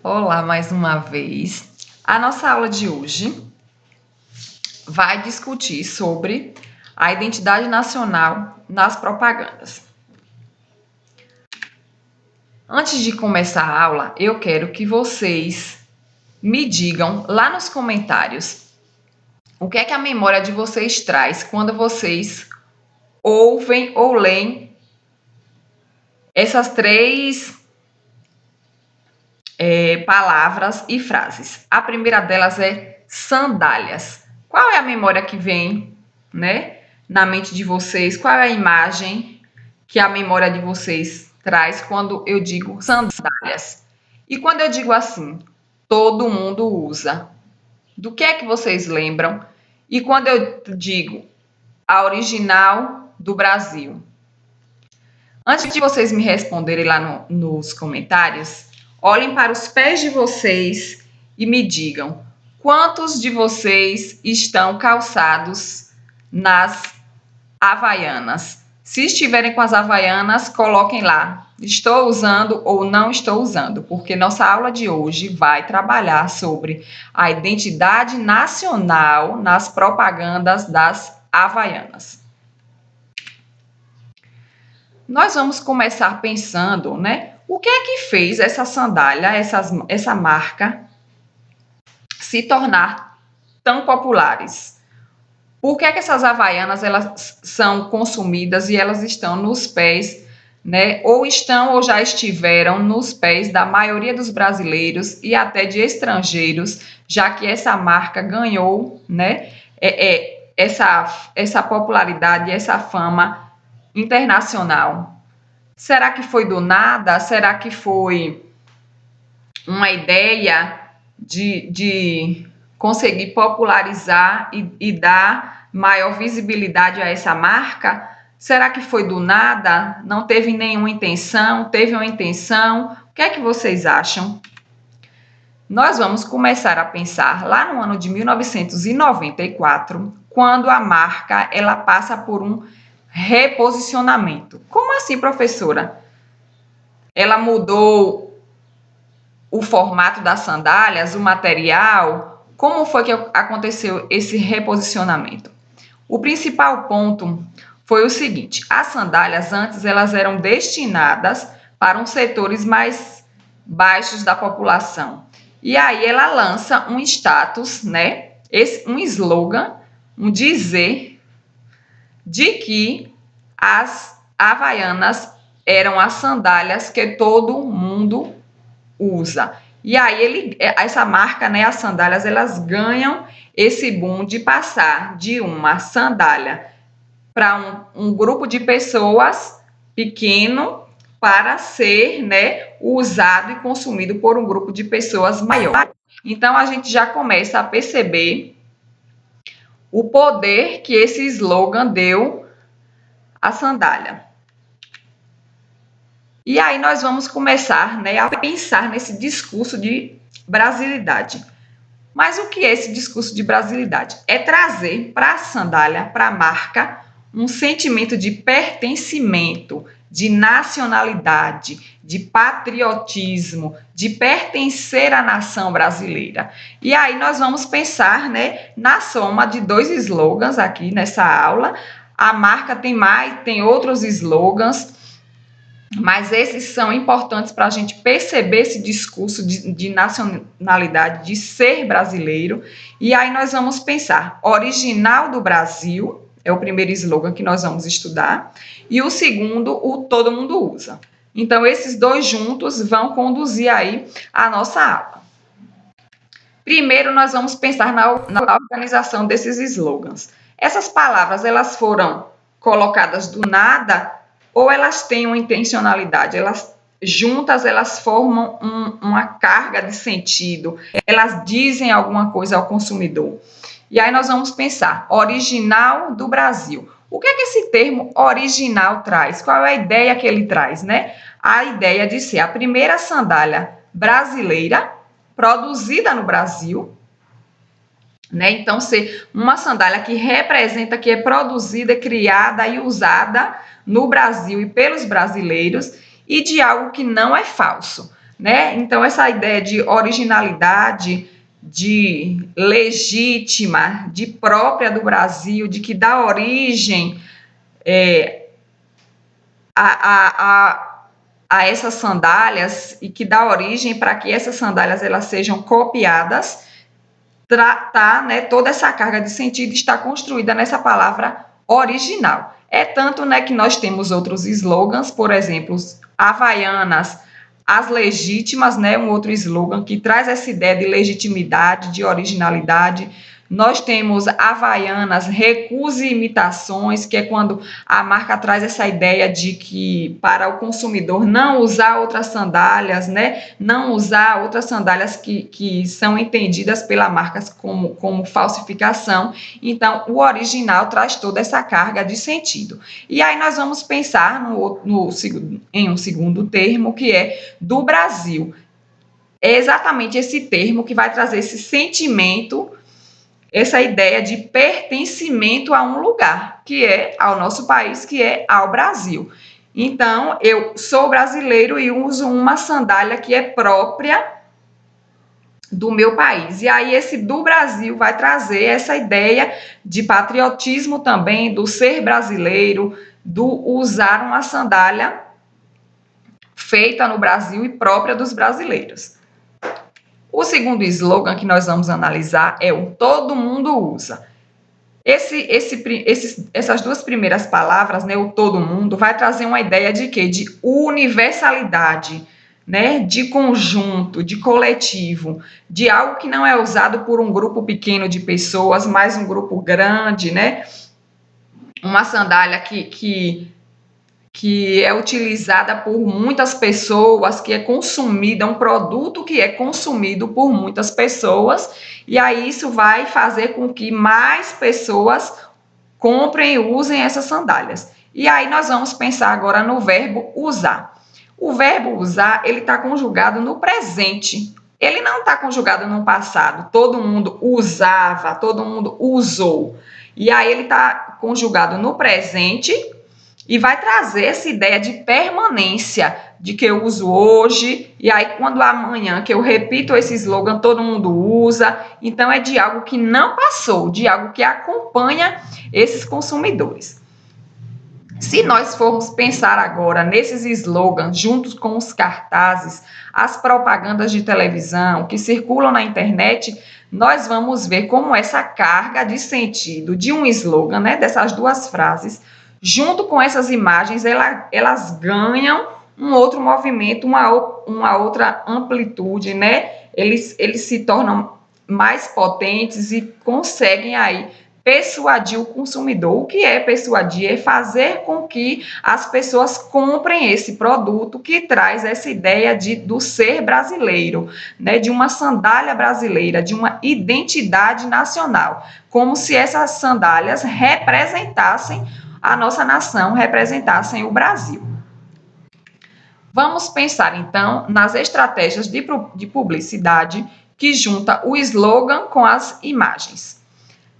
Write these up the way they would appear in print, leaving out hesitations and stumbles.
Olá, mais uma vez. A nossa aula de hoje vai discutir sobre a identidade nacional nas propagandas. Antes de começar a aula, eu quero que vocês me digam lá nos comentários o que é que a memória de vocês traz quando vocês ouvem ou leem essas três palavras e frases. A primeira delas é sandálias. Qual é a memória que vem, na mente de vocês? Qual é a imagem que a memória de vocês traz quando eu digo sandálias? E quando eu digo assim, todo mundo usa, do que é que vocês lembram? E quando eu digo a original do Brasil? Antes de vocês me responderem lá nos comentários, olhem para os pés de vocês e me digam quantos de vocês estão calçados nas Havaianas. Se estiverem com as Havaianas, coloquem lá, estou usando ou não estou usando, porque nossa aula de hoje vai trabalhar sobre a identidade nacional nas propagandas das Havaianas. Nós vamos começar pensando, o que é que fez essa sandália, essa marca, se tornar tão populares? Por que é que essas Havaianas elas são consumidas e elas estão nos pés, ou estão ou já estiveram nos pés da maioria dos brasileiros e até de estrangeiros, já que essa marca ganhou, essa popularidade, essa fama internacional? Será que foi do nada? Será que foi uma ideia de conseguir popularizar e dar maior visibilidade a essa marca? Será que foi do nada? Não teve nenhuma intenção? Teve uma intenção? O que é que vocês acham? Nós vamos começar a pensar lá no ano de 1994, quando a marca ela passa por um reposicionamento. Como assim, professora? Ela mudou o formato das sandálias, o material? Como foi que aconteceu esse reposicionamento? O principal ponto foi o seguinte: as sandálias antes elas eram destinadas para uns setores mais baixos da população. E aí ela lança um status, um slogan, um dizer de que as Havaianas eram as sandálias que todo mundo usa. E aí essa marca, as sandálias, elas ganham esse boom de passar de uma sandália para um grupo de pessoas pequeno para ser, usado e consumido por um grupo de pessoas maior. Então a gente já começa a perceber o poder que esse slogan deu à sandália. E aí nós vamos começar, a pensar nesse discurso de brasilidade. Mas o que é esse discurso de brasilidade? É trazer para a sandália, para a marca, um sentimento de pertencimento, de nacionalidade, de patriotismo, de pertencer à nação brasileira. E aí nós vamos pensar, na soma de dois slogans aqui nessa aula. A marca tem outros slogans, mas esses são importantes para a gente perceber esse discurso de nacionalidade, de ser brasileiro. E aí nós vamos pensar, original do Brasil, é o primeiro slogan que nós vamos estudar, e o segundo, o todo mundo usa. Então, esses dois juntos vão conduzir aí a nossa aula. Primeiro, nós vamos pensar na organização desses slogans. Essas palavras, elas foram colocadas do nada ou elas têm uma intencionalidade? Juntas, elas formam uma carga de sentido, elas dizem alguma coisa ao consumidor. E aí nós vamos pensar, original do Brasil. O que é que esse termo original traz? Qual é a ideia que ele traz, A ideia de ser a primeira sandália brasileira produzida no Brasil, Então, ser uma sandália que representa, que é produzida, criada e usada no Brasil e pelos brasileiros, e de algo que não é falso. né? Então, essa ideia de originalidade, de legítima, de própria do Brasil, de que dá origem a, a essas sandálias e que dá origem para que essas sandálias elas sejam copiadas, tá, né, toda essa carga de sentido está construída nessa palavra original. É tanto, né, que nós temos outros slogans, por exemplo, Havaianas, as legítimas, né, um outro slogan que traz essa ideia de legitimidade, de originalidade. Nós temos Havaianas, recuse imitações, que é quando a marca traz essa ideia de que para o consumidor não usar outras sandálias, né? Não usar outras sandálias que são entendidas pela marca como falsificação. Então, o original traz toda essa carga de sentido. E aí nós vamos pensar em um segundo termo, que é do Brasil. É exatamente esse termo que vai trazer esse sentimento, essa ideia de pertencimento a um lugar, que é ao nosso país, que é ao Brasil. Então, eu sou brasileiro e uso uma sandália que é própria do meu país. E aí, esse do Brasil vai trazer essa ideia de patriotismo também, do ser brasileiro, do usar uma sandália feita no Brasil e própria dos brasileiros. O segundo slogan que nós vamos analisar é o todo mundo usa. Essas duas primeiras palavras, né, o todo mundo, vai trazer uma ideia de quê? De universalidade, né, de conjunto, de coletivo, de algo que não é usado por um grupo pequeno de pessoas, mas um grupo grande, né? Uma sandália que é utilizada por muitas pessoas, que é consumida, um produto que é consumido por muitas pessoas, e aí isso vai fazer com que mais pessoas comprem e usem essas sandálias. E aí nós vamos pensar agora no verbo usar. O verbo usar, ele está conjugado no presente. Ele não está conjugado no passado. Todo mundo usava, todo mundo usou. E aí ele está conjugado no presente e vai trazer essa ideia de permanência, de que eu uso hoje, e aí quando amanhã que eu repito esse slogan, todo mundo usa. Então é de algo que não passou, de algo que acompanha esses consumidores. Se nós formos pensar agora nesses slogans, juntos com os cartazes, as propagandas de televisão que circulam na internet, nós vamos ver como essa carga de sentido de um slogan, né, dessas duas frases, junto com essas imagens, elas ganham um outro movimento, uma outra amplitude, né? Eles se tornam mais potentes e conseguem aí persuadir o consumidor. O que é persuadir? É fazer com que as pessoas comprem esse produto que traz essa ideia do ser brasileiro, né? De uma sandália brasileira, de uma identidade nacional, como se essas sandálias representassem a nossa nação, representassem o Brasil. Vamos pensar, então, nas estratégias de publicidade que junta o slogan com as imagens.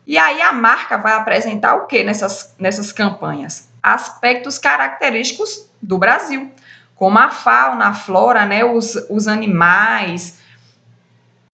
E aí a marca vai apresentar o que nessas campanhas? Aspectos característicos do Brasil, como a fauna, a flora, né, os animais,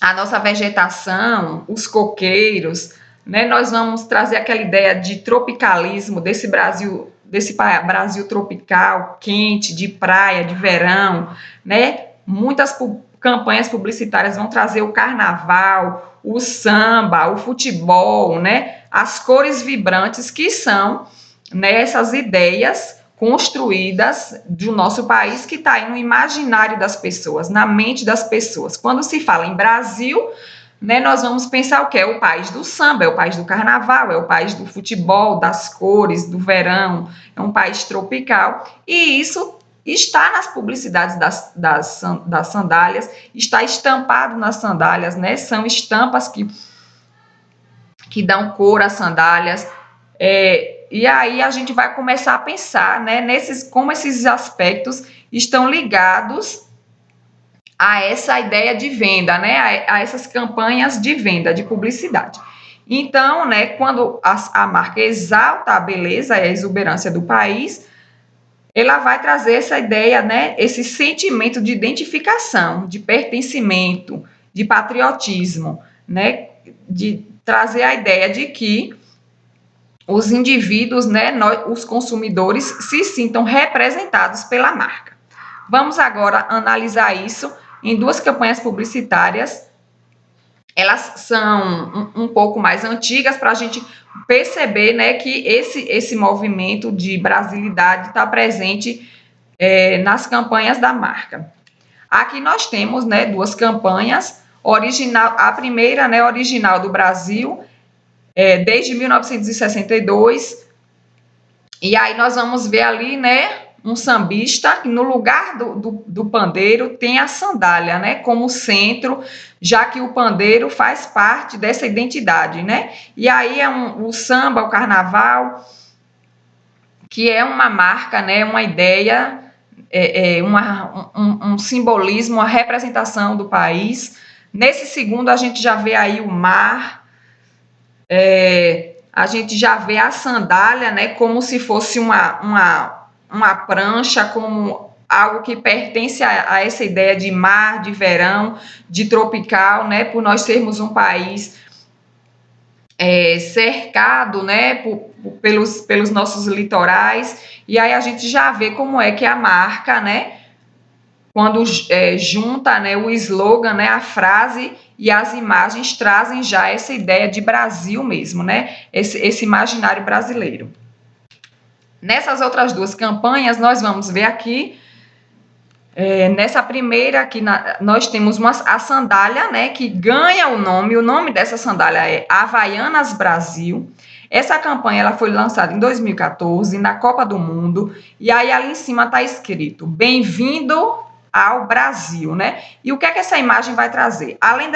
a nossa vegetação, os coqueiros, né? Nós vamos trazer aquela ideia de tropicalismo desse Brasil tropical, quente, de praia, de verão, né? Muitas campanhas publicitárias vão trazer o carnaval, o samba, o futebol, né? As cores vibrantes que são, né, essas ideias construídas do nosso país que está aí no imaginário das pessoas, na mente das pessoas. Quando se fala em Brasil, né, nós vamos pensar o que? É o país do samba, é o país do carnaval, é o país do futebol, das cores, do verão, é um país tropical, e isso está nas publicidades das sandálias, está estampado nas sandálias, né? São estampas que dão cor às sandálias, e aí a gente vai começar a pensar, né, como esses aspectos estão ligados a essa ideia de venda, né, a essas campanhas de venda, de publicidade. Então, né, quando a marca exalta a beleza e a exuberância do país, ela vai trazer essa ideia, né, esse sentimento de identificação, de pertencimento, de patriotismo, né, de trazer a ideia de que os indivíduos, né, os consumidores, se sintam representados pela marca. Vamos agora analisar isso em duas campanhas publicitárias. Elas são um pouco mais antigas para a gente perceber, né, que esse movimento de brasilidade está presente nas campanhas da marca. Aqui nós temos, né, duas campanhas. A primeira, né, original do Brasil, desde 1962. E aí nós vamos ver ali, né, um sambista que no lugar do pandeiro tem a sandália, né, como centro, já que o pandeiro faz parte dessa identidade, né? E aí o samba, o carnaval, que é uma marca, né, uma ideia, um simbolismo, uma representação do país. Nesse segundo a gente já vê aí o mar, a gente já vê a sandália, né, como se fosse uma prancha, como algo que pertence a essa ideia de mar, de verão, de tropical, né, por nós sermos um país cercado, né, pelos nossos litorais. E aí a gente já vê como é que a marca, né, quando junta, né, o slogan, né, a frase e as imagens trazem já essa ideia de Brasil mesmo, né, esse imaginário brasileiro. Nessas outras duas campanhas, nós vamos ver aqui, nessa primeira aqui, nós temos a sandália, né, que ganha o nome dessa sandália é Havaianas Brasil. Essa campanha ela foi lançada em 2014, na Copa do Mundo, e aí ali em cima está escrito, bem-vindo ao Brasil, né? E o que é que essa imagem vai trazer? Além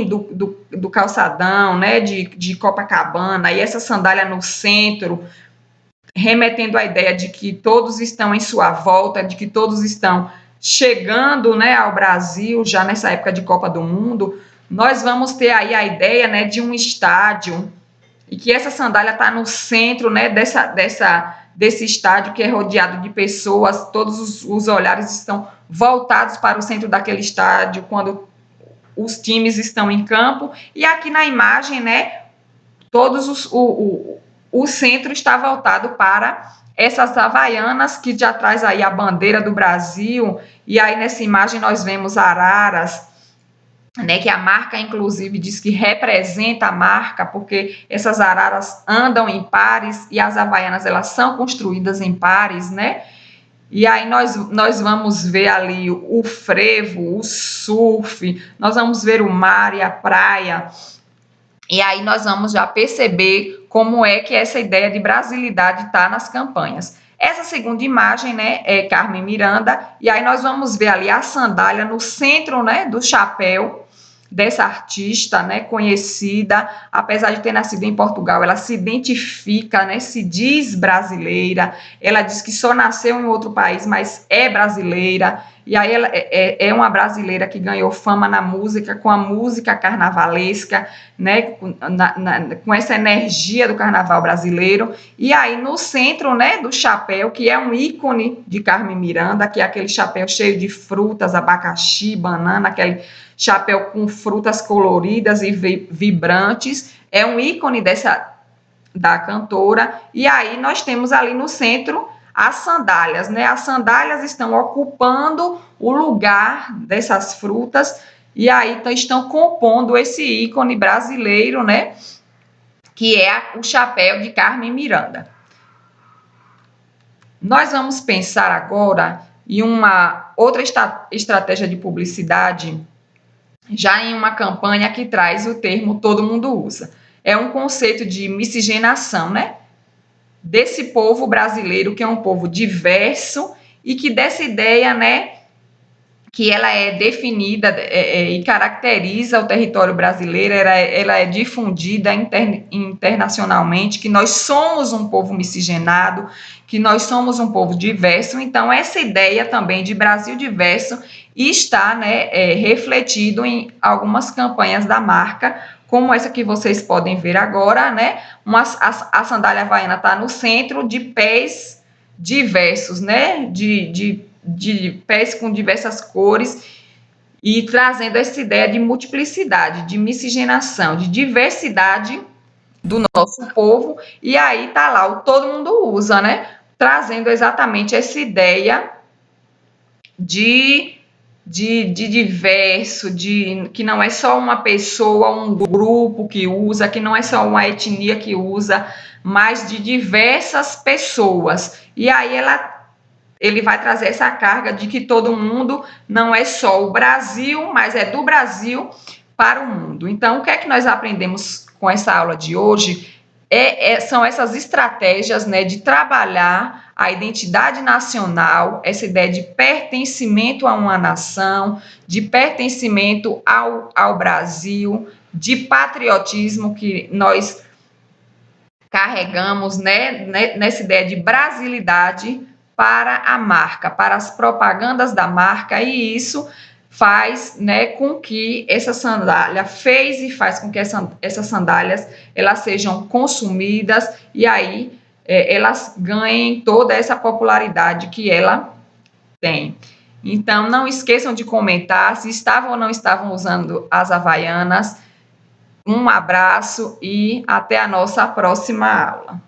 do calçadão, né, de Copacabana, e essa sandália no centro, remetendo à ideia de que todos estão em sua volta, de que todos estão chegando, né, ao Brasil, já nessa época de Copa do Mundo, nós vamos ter aí a ideia, né, de um estádio, e que essa sandália está no centro, né, desse estádio que é rodeado de pessoas, todos os olhares estão voltados para o centro daquele estádio, quando os times estão em campo, e aqui na imagem, né, o centro está voltado para essas havaianas, que já traz aí a bandeira do Brasil, e aí nessa imagem nós vemos araras, né, que a marca inclusive diz que representa a marca, porque essas araras andam em pares e as havaianas elas são construídas em pares, né? E aí nós vamos ver ali o frevo, o surf, nós vamos ver o mar e a praia. E aí nós vamos já perceber como é que essa ideia de brasilidade está nas campanhas. Essa segunda imagem, né, é Carmen Miranda, e aí nós vamos ver ali a sandália no centro, né, do chapéu dessa artista, né, conhecida, apesar de ter nascido em Portugal, ela se identifica, né, se diz brasileira, ela diz que só nasceu em outro país, mas é brasileira, e aí ela é uma brasileira que ganhou fama na música, com a música carnavalesca, né, com essa energia do carnaval brasileiro, e aí no centro, né, do chapéu, que é um ícone de Carmen Miranda, que é aquele chapéu cheio de frutas, abacaxi, banana, aquele chapéu com frutas coloridas e vibrantes, é um ícone da cantora, e aí nós temos ali no centro as sandálias, né? As sandálias estão ocupando o lugar dessas frutas, e aí estão compondo esse ícone brasileiro, né? Que é o chapéu de Carmen Miranda. Nós vamos pensar agora em uma outra estratégia de publicidade, já em uma campanha que traz o termo todo mundo usa. É um conceito de miscigenação, né? Desse povo brasileiro, que é um povo diverso e que dessa ideia, né, que ela é definida e caracteriza o território brasileiro, ela é difundida internacionalmente, que nós somos um povo miscigenado, que nós somos um povo diverso. Então, essa ideia também de Brasil diverso está, né, refletido em algumas campanhas da marca, como essa que vocês podem ver agora, né? A sandália havaiana está no centro, de pés diversos, né? De pés com diversas cores e trazendo essa ideia de multiplicidade, de miscigenação, de diversidade do nosso povo. E aí tá lá, o todo mundo usa, né? Trazendo exatamente essa ideia de diverso, de que não é só uma pessoa, um grupo que usa, que não é só uma etnia que usa, mas de diversas pessoas. E aí ele vai trazer essa carga de que todo mundo não é só o Brasil, mas é do Brasil para o mundo. Então, o que é que nós aprendemos com essa aula de hoje? São essas estratégias, né, de trabalhar a identidade nacional, essa ideia de pertencimento a uma nação, de pertencimento ao Brasil, de patriotismo que nós carregamos, né, nessa ideia de brasilidade para a marca, para as propagandas da marca, e isso faz, né, com que essa sandália fez e faz com que essas sandálias elas sejam consumidas e aí elas ganhem toda essa popularidade que ela tem. Então, não esqueçam de comentar se estavam ou não estavam usando as havaianas. Um abraço e até a nossa próxima aula.